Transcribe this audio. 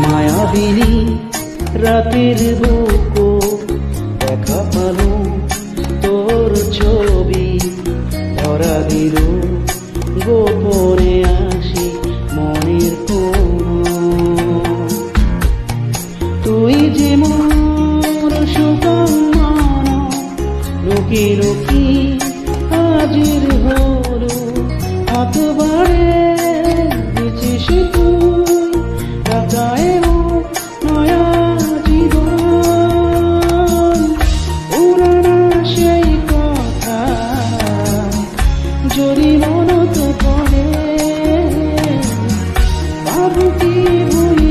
মায়াবিনী রাতের বুকো দেখা পালো তোর ছবি ধরা দিল গোপনে আসি মনের কোণ। তুই যে মোর সুকামনা লুকি লুকি হাজির হলো হাত বাড়ে দিছিস তুই রাখায় নয়া জীবন। পুরানা সেই কথা যদি মনত পড়ে ভাবু কি ভুলি